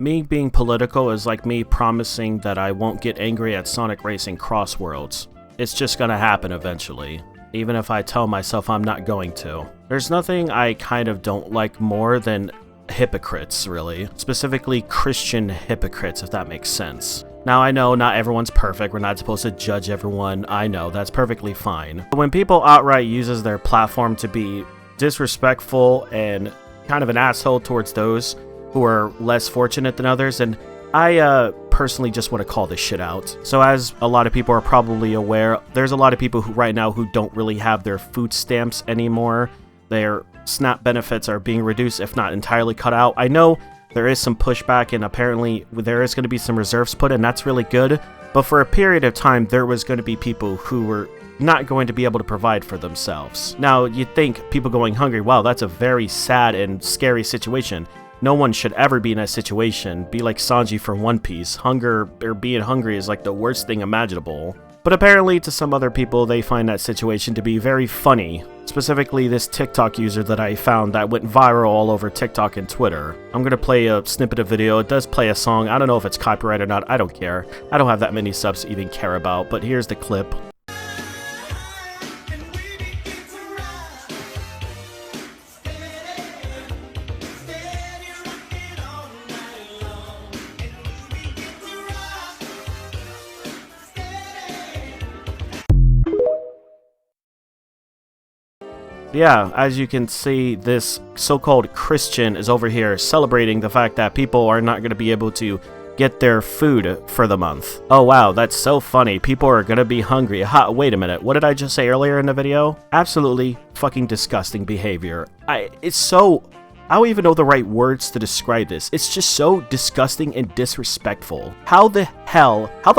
Me being political is like me promising that I won't get angry at Sonic Racing Cross Worlds. It's just gonna happen eventually, even if I tell myself I'm not going to. There's nothing I kind of don't like more than hypocrites, really. Specifically Christian hypocrites, if that makes sense. Now, I know not everyone's perfect, we're not supposed to judge everyone, I know, that's perfectly fine. But when people outright uses their platform to be disrespectful and kind of an asshole towards those who are less fortunate than others, and I personally just want to call this shit out. So as a lot of people are probably aware, there's a lot of people who right now who don't really have their food stamps anymore. Their SNAP benefits are being reduced, if not entirely cut out. I know there is some pushback, and apparently there is going to be some reserves put in, that's really good. But for a period of time, there was going to be people who were not going to be able to provide for themselves. Now, you'd think people going hungry, wow, that's a very sad and scary situation. No one should ever be in that situation. Be like Sanji from One Piece. Hunger, or being hungry, is like the worst thing imaginable. But apparently to some other people, they find that situation to be very funny. Specifically this TikTok user that I found that went viral all over TikTok and Twitter. I'm gonna play a snippet of video. It does play a song. I don't know if it's copyright or not. I don't care. I don't have that many subs to even care about, but here's the clip. Yeah, as you can see, this so-called Christian is over here celebrating the fact that people are not going to be able to get their food for the month. Oh wow, that's so funny. People are going to be hungry. Wait a minute, what did I just say earlier in the video? Absolutely fucking disgusting behavior. I don't even know the right words to describe this. It's just so disgusting and disrespectful. How the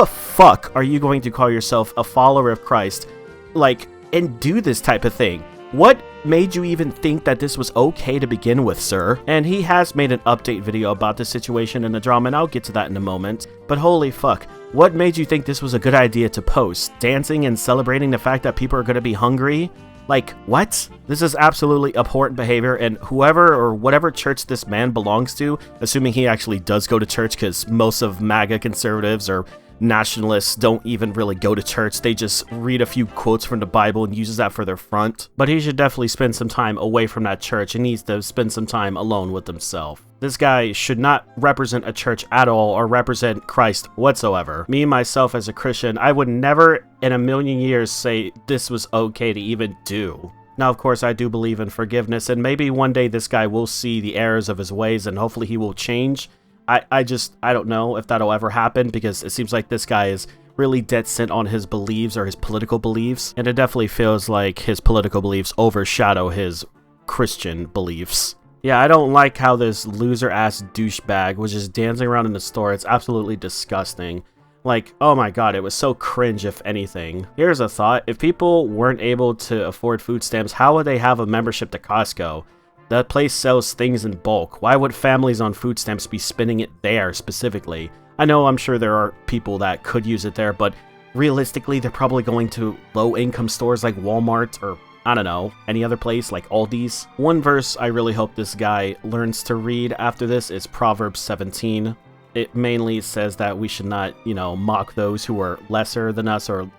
fuck are you going to call yourself a follower of Christ, like, and do this type of thing? What made you even think that this was okay to begin with, sir? And he has made an update video about the situation and the drama, and I'll get to that in a moment. But holy fuck, what made you think this was a good idea to post? Dancing and celebrating the fact that people are going to be hungry? Like, what? This is absolutely abhorrent behavior, and whoever or whatever church this man belongs to, assuming he actually does go to church, because most of MAGA conservatives or nationalists don't even really go to church, they just read a few quotes from the Bible and uses that for their front. But he should definitely spend some time away from that church and needs to spend some time alone with himself. This guy should not represent a church at all or represent Christ whatsoever. Me, myself, as a Christian, I would never in a million years say this was okay to even do. Now, of course, I do believe in forgiveness, and maybe one day this guy will see the errors of his ways and hopefully he will change. I don't know if that'll ever happen, because it seems like this guy is really dead set on his beliefs or his political beliefs, and it definitely feels like his political beliefs overshadow his Christian beliefs. Yeah, I don't like how this loser-ass douchebag was just dancing around in the store. It's absolutely disgusting. Like, oh my god, it was so cringe, if anything. Here's a thought. If people weren't able to afford food stamps, how would they have a membership to Costco? That place sells things in bulk. Why would families on food stamps be spending it there specifically? I know, I'm sure there are people that could use it there, but realistically, they're probably going to low-income stores like Walmart or, I don't know, any other place like Aldi's. One verse I really hope this guy learns to read after this is Proverbs 17. It mainly says that we should not, mock those who are lesser than us or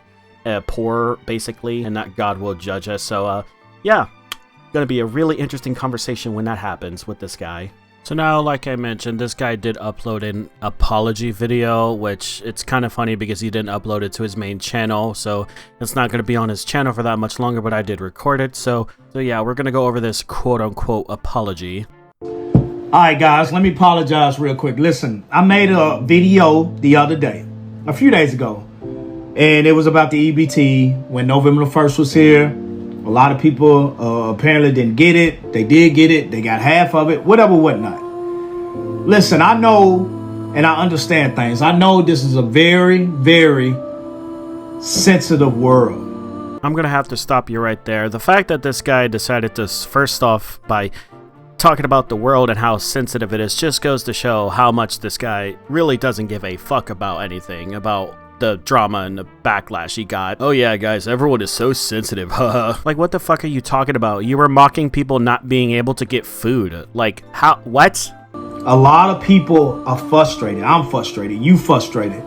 poorer, basically, and that God will judge us. So, yeah. Gonna be a really interesting conversation when that happens with this guy. So now, like I mentioned, this guy did upload an apology video, which it's kind of funny because he didn't upload it to his main channel, so it's not gonna be on his channel for that much longer, but I did record it. So yeah, we're gonna go over this quote-unquote apology. Alright guys, let me apologize real quick. Listen, I made a video the other day, a few days ago, and it was about the EBT when November the 1st was here. A lot of people apparently didn't get it. They did get it. They got half of it, whatever, whatnot. Listen, I know and I understand things. I know this is a very, very sensitive world. I'm going to have to stop you right there. The fact that this guy decided to, first off, by talking about the world and how sensitive it is, just goes to show how much this guy really doesn't give a fuck about anything, about the drama and the backlash he got. Oh yeah, guys, everyone is so sensitive, haha. Like, what the fuck are you talking about? You were mocking people not being able to get food. Like, how? What? A lot of people are frustrated. I'm frustrated. You frustrated.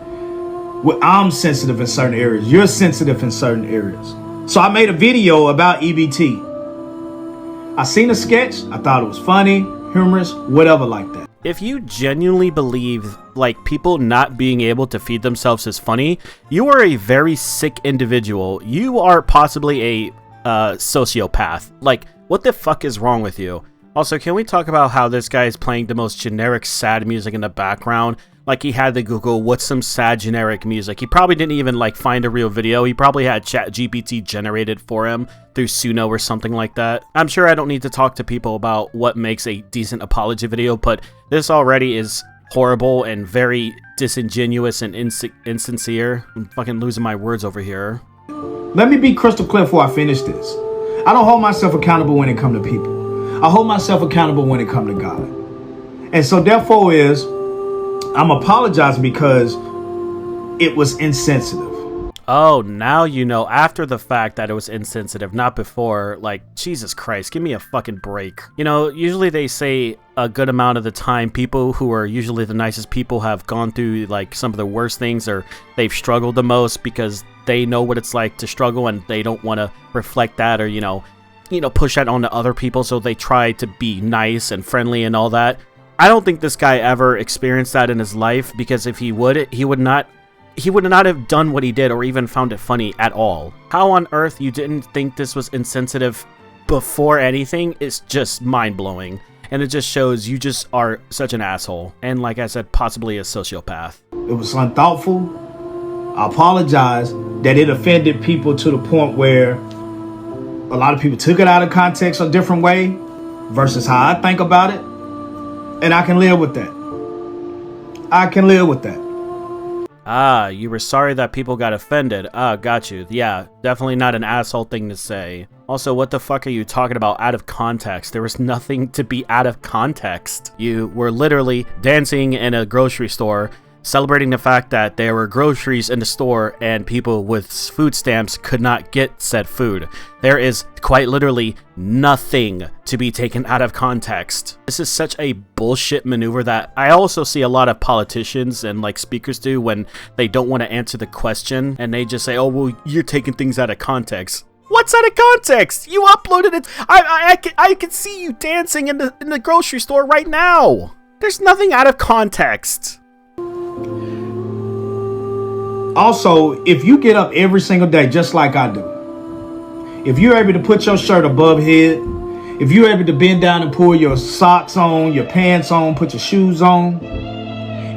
I'm sensitive in certain areas. You're sensitive in certain areas. So I made a video about EBT. I seen a sketch. I thought it was funny, humorous, whatever like that. If you genuinely believe, like, people not being able to feed themselves is funny, you are a very sick individual. You are possibly a sociopath. Like, what the fuck is wrong with you? Also, can we talk about how this guy is playing the most generic sad music in the background? Like, he had to Google, what's some sad generic music? He probably didn't even, like, find a real video. He probably had ChatGPT generated for him through Suno or something like that. I'm sure I don't need to talk to people about what makes a decent apology video, but this already is horrible and very disingenuous and insincere. I'm fucking losing my words over here. Let me be crystal clear before I finish this. I don't hold myself accountable when it comes to people. I hold myself accountable when it comes to God. And so therefore I'm apologizing because it was insensitive. Oh, now you know after the fact that it was insensitive, not before. Like, Jesus Christ, give me a fucking break. You know, usually they say a good amount of the time people who are usually the nicest people have gone through, like, some of the worst things, or they've struggled the most because they know what it's like to struggle and they don't want to reflect that or, you know, push that onto other people, so they try to be nice and friendly and all that. I don't think this guy ever experienced that in his life, because if he would, he would not have done what he did or even found it funny at all. How on earth you didn't think this was insensitive before anything is just mind-blowing. And it just shows you just are such an asshole. And like I said, possibly a sociopath. It was unthoughtful. I apologize that it offended people to the point where a lot of people took it out of context a different way versus how I think about it. And I can live with that. I can live with that. Ah, you were sorry that people got offended. Ah, got you. Yeah, definitely not an asshole thing to say. Also, what the fuck are you talking about out of context? There was nothing to be out of context. You were literally dancing in a grocery store, celebrating the fact that there were groceries in the store and people with food stamps could not get said food. There is quite literally nothing to be taken out of context. This is such a bullshit maneuver that I also see a lot of politicians and like speakers do when they don't want to answer the question and they just say, oh, well, you're taking things out of context. What's out of context? You uploaded it. I can see you dancing in the grocery store right now. There's nothing out of context. Also, if you get up every single day just like I do, if you're able to put your shirt above head, if you're able to bend down and pull your socks on, your pants on, put your shoes on,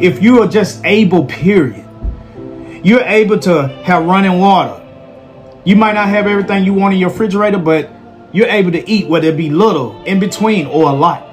if you are just able, period, you're able to have running water. You might not have everything you want in your refrigerator, but you're able to eat, whether it be little, in between, or a lot.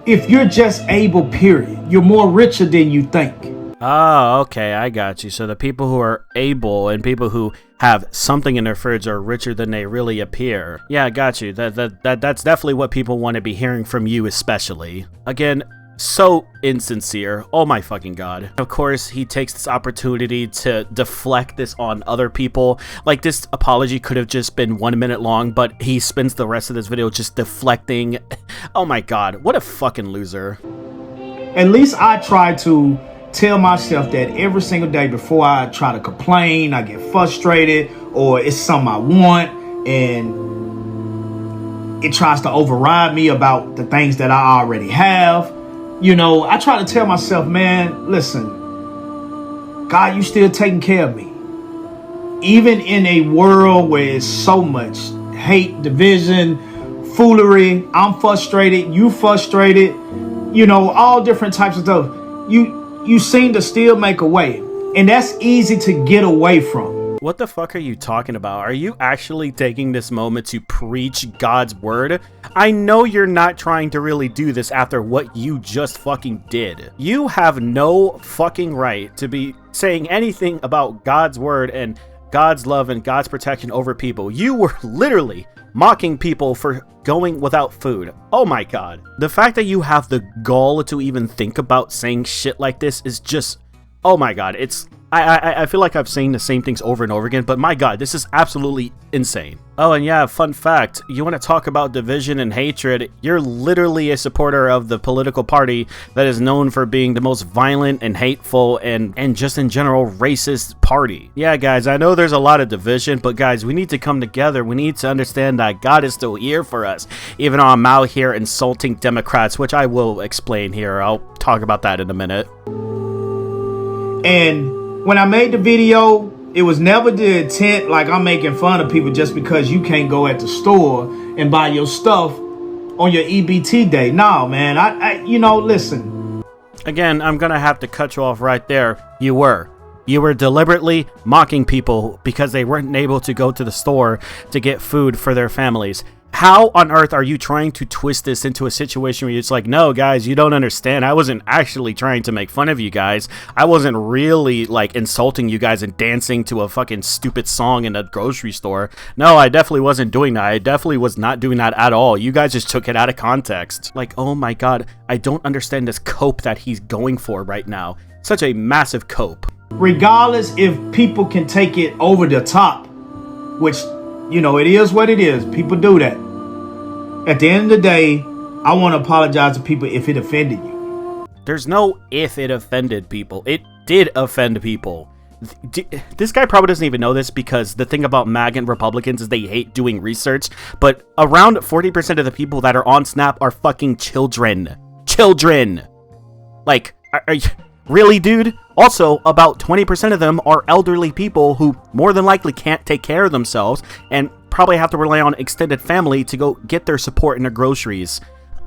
If you're just able, period, you're more richer than you think. Oh, okay, I got you. So the people who are able and people who have something in their fridge are richer than they really appear. Yeah, I got you. That's definitely what people want to be hearing from you, especially. Again, so insincere. Oh my fucking god. Of course, he takes this opportunity to deflect this on other people. Like, this apology could have just been 1 minute long, but he spends the rest of this video just deflecting. Oh my god, what a fucking loser. At least I try to tell myself that every single day before I try to complain, I get frustrated, or it's something I want and it tries to override me about the things that I already have. You know, I try to tell myself, man, listen, God, you still taking care of me. Even in a world where it's so much hate, division, foolery, I'm frustrated, you frustrated, you know, all different types of stuff. You seem to still make a way, and that's easy to get away from. What the fuck are you talking about? Are you actually taking this moment to preach God's word? I know you're not trying to really do this after what you just fucking did. You have no fucking right to be saying anything about God's word and God's love and God's protection over people. You were literally mocking people for going without food. Oh my god. The fact that you have the gall to even think about saying shit like this is just, oh my god, it's I feel like I've seen the same things over and over again, but my God, this is absolutely insane. Oh, and yeah, fun fact, you want to talk about division and hatred, you're literally a supporter of the political party that is known for being the most violent and hateful and just in general racist party. Yeah, guys, I know there's a lot of division, but guys, we need to come together. We need to understand that God is still here for us, even though I'm out here insulting Democrats, which I will explain here. I'll talk about that in a minute. And when I made the video, it was never the intent like I'm making fun of people just because you can't go at the store and buy your stuff on your EBT day. No, man, I listen. Again, I'm gonna have to cut you off right there. You were deliberately mocking people because they weren't able to go to the store to get food for their families. How on earth are you trying to twist this into a situation where it's like, no, guys, you don't understand. I wasn't actually trying to make fun of you guys. I wasn't really, like, insulting you guys and dancing to a fucking stupid song in a grocery store. No, I definitely wasn't doing that. I definitely was not doing that at all. You guys just took it out of context. Like, oh my God, I don't understand this cope that he's going for right now. Such a massive cope. Regardless if people can take it over the top, which, it is what it is. People do that. At the end of the day, I want to apologize to people if it offended you. There's no if it offended people. It did offend people. This guy probably doesn't even know this because the thing about MAGA and Republicans is they hate doing research, but around 40% of the people that are on Snap are fucking children. Children! Like, are you... Really, dude? Also, about 20% of them are elderly people who more than likely can't take care of themselves and probably have to rely on extended family to go get their support in their groceries.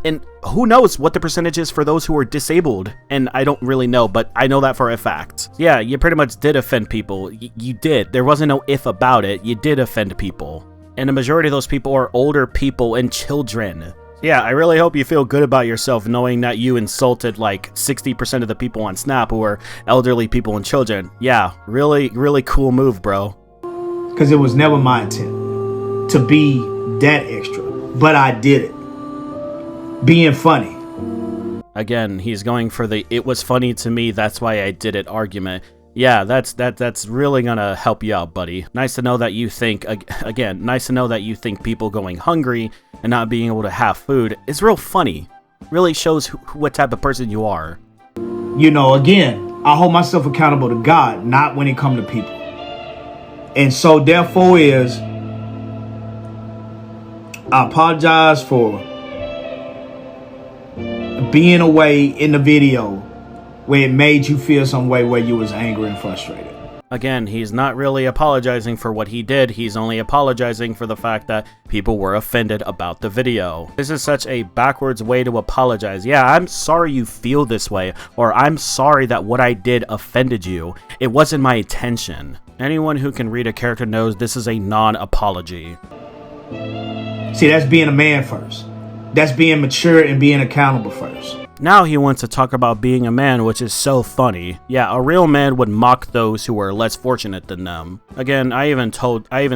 And who knows what the percentage is for those who are disabled, and I don't really know, but I know that for a fact. Yeah, you pretty much did offend people. You did. There wasn't no if about it. You did offend people. And the majority of those people are older people and children. Yeah, I really hope you feel good about yourself knowing that you insulted like 60% of the people on Snap who are elderly people and children. Yeah, really, really cool move, bro. Because it was never my intent to be that extra, but I did it. Being funny. Again, he's going for the "it was funny to me, that's why I did it" argument. Yeah, that's really gonna help you out, buddy. Nice to know that you think, again, nice to know that you think people going hungry and not being able to have food is real funny. Really shows what type of person you are. Again, I hold myself accountable to God, not when it comes to people. And so therefore I apologize for being away in the video where it made you feel some way where you was angry and frustrated. Again, he's not really apologizing for what he did. He's only apologizing for the fact that people were offended about the video. This is such a backwards way to apologize. Yeah, I'm sorry you feel this way, or I'm sorry that what I did offended you. It wasn't my intention. Anyone who can read a character knows this is a non-apology. See, that's being a man first. That's being mature and being accountable first. Now he wants to talk about being a man, which is so funny. Yeah, a real man would mock those who are less fortunate than them. Again, I even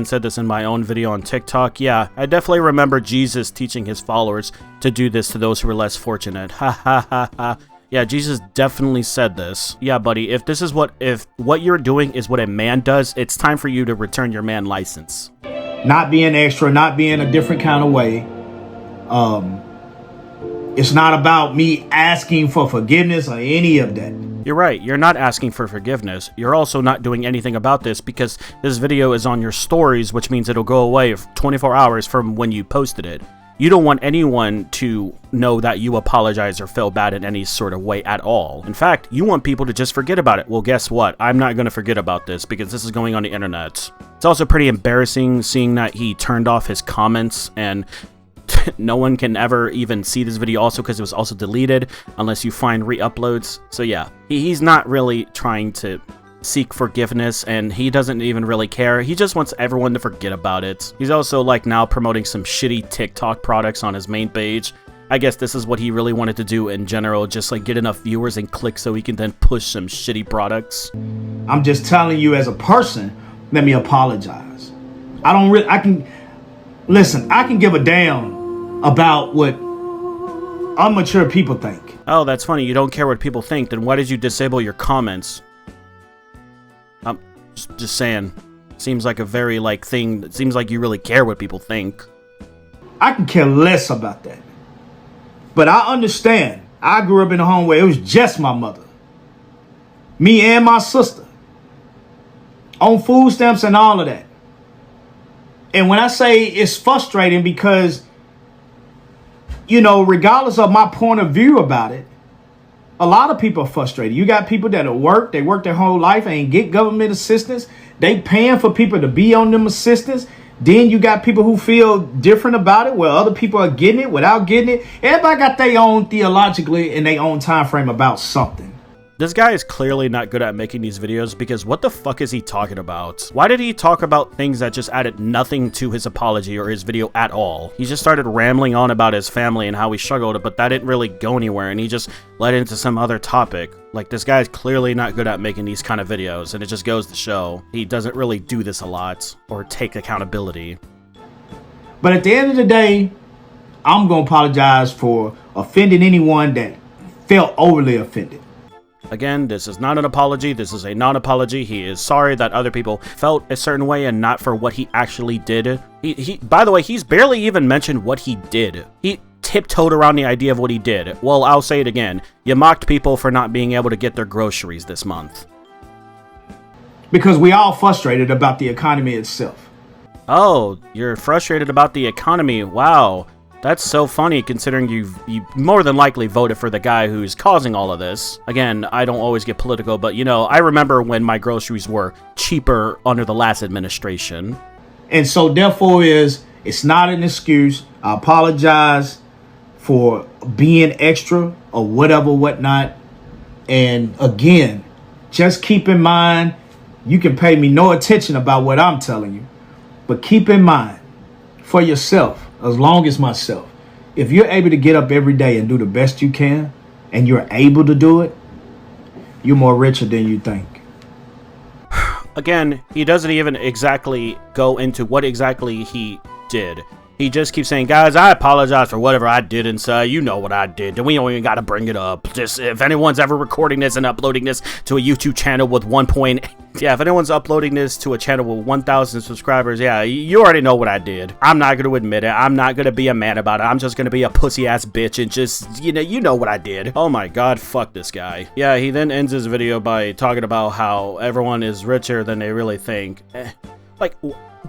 said this in my own video on TikTok. Yeah, I definitely remember Jesus teaching his followers to do this to those who are less fortunate. Ha ha ha ha. Yeah, Jesus definitely said this. Yeah, buddy, if what you're doing is what a man does, it's time for you to return your man license. Not being extra, not being a different kind of way. It's not about me asking for forgiveness or any of that. You're right. You're not asking for forgiveness. You're also not doing anything about this because this video is on your stories, which means it'll go away 24 hours from when you posted it. You don't want anyone to know that you apologize or feel bad in any sort of way at all. In fact, you want people to just forget about it. Well, guess what? I'm not going to forget about this because this is going on the internet. It's also pretty embarrassing seeing that he turned off his comments and no one can ever even see this video also because it was also deleted unless you find re-uploads. So yeah, he's not really trying to seek forgiveness and he doesn't even really care. He just wants everyone to forget about it. He's also like now promoting some shitty TikTok products on his main page. I guess this is what he really wanted to do in general, just like get enough viewers and clicks so he can then push some shitty products. I'm just telling you as a person, let me apologize. I can give a damn about what immature people think. Oh, that's funny. You don't care what people think. Then why did you disable your comments? Just saying. Seems like a very, like, thing. It seems like you really care what people think. I can care less about that. But I understand. I grew up in a home where it was just my mother, me and my sister, on food stamps and all of that. And when I say it's frustrating because, you know, regardless of my point of view about it, a lot of people are frustrated. You got people that work, they work their whole life and get government assistance. They paying for people to be on them assistance. Then you got people who feel different about it, where other people are getting it without getting it. Everybody got their own theologically and their own time frame about something. This guy is clearly not good at making these videos because what the fuck is he talking about? Why did he talk about things that just added nothing to his apology or his video at all? He just started rambling on about his family and how he struggled, but that didn't really go anywhere, and he just led into some other topic. Like, this guy's clearly not good at making these kind of videos, and it just goes to show he doesn't really do this a lot or take accountability. But at the end of the day, I'm going to apologize for offending anyone that felt overly offended. Again, this is not an apology, this is a non-apology. He is sorry that other people felt a certain way and not for what he actually did. By the way, he's barely even mentioned what he did. He tiptoed around the idea of what he did. Well, I'll say it again. You mocked people for not being able to get their groceries this month. Because we all frustrated about the economy itself. Oh, you're frustrated about the economy. Wow. That's so funny considering you more than likely voted for the guy who's causing all of this. Again, I don't always get political, but you know, I remember when my groceries were cheaper under the last administration. And so therefore it's not an excuse. I apologize for being extra or whatever, whatnot. And again, just keep in mind, you can pay me no attention about what I'm telling you, but keep in mind for yourself, as long as myself, if you're able to get up every day and do the best you can, and you're able to do it, you're more richer than you think. Again, he doesn't even exactly go into what exactly he did. He just keeps saying, guys, I apologize for whatever I did inside. You know what I did. We don't even got to bring it up. Just if anyone's ever recording this and uploading this to a YouTube channel with if anyone's uploading this to a channel with 1,000 subscribers, yeah, you already know what I did. I'm not going to admit it. I'm not going to be a man about it. I'm just going to be a pussy ass bitch and just, you know what I did. Oh my god, fuck this guy. Yeah, he then ends his video by talking about how everyone is richer than they really think. Like,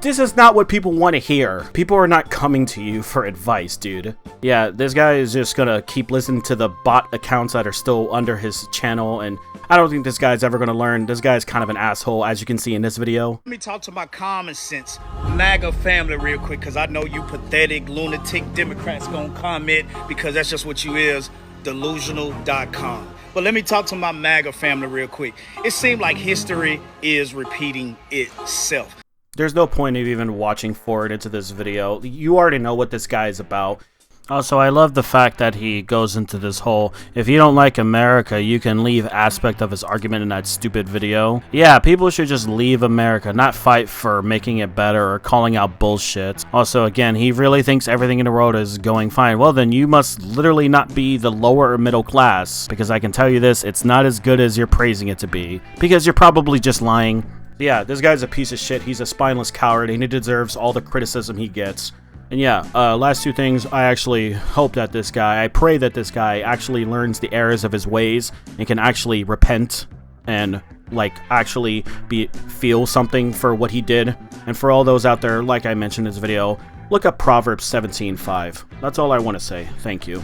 this is not what people want to hear. People are not coming to you for advice, dude. Yeah, this guy is just gonna keep listening to the bot accounts that are still under his channel, and I don't think this guy's ever gonna learn. This guy's kind of an asshole, as you can see in this video. Let me talk to my common sense MAGA family real quick, because I know you pathetic, lunatic Democrats gonna comment, because that's just what you is, delusional.com. But let me talk to my MAGA family real quick. It seemed like history is repeating itself. There's no point of even watching forward into this video. You already know what this guy is about. Also, I love the fact that he goes into this whole, if you don't like America, you can leave aspect of his argument in that stupid video. Yeah, people should just leave America, not fight for making it better or calling out bullshit. Also, again, he really thinks everything in the world is going fine. Well, then you must literally not be the lower or middle class, because I can tell you this, it's not as good as you're praising it to be, because you're probably just lying. Yeah, this guy's a piece of shit. He's a spineless coward, and he deserves all the criticism he gets. And yeah, last two things, I actually hope that I pray that this guy actually learns the errors of his ways and can actually repent and, like, actually feel something for what he did. And for all those out there, like I mentioned in this video, look up Proverbs 17:5. That's all I want to say. Thank you.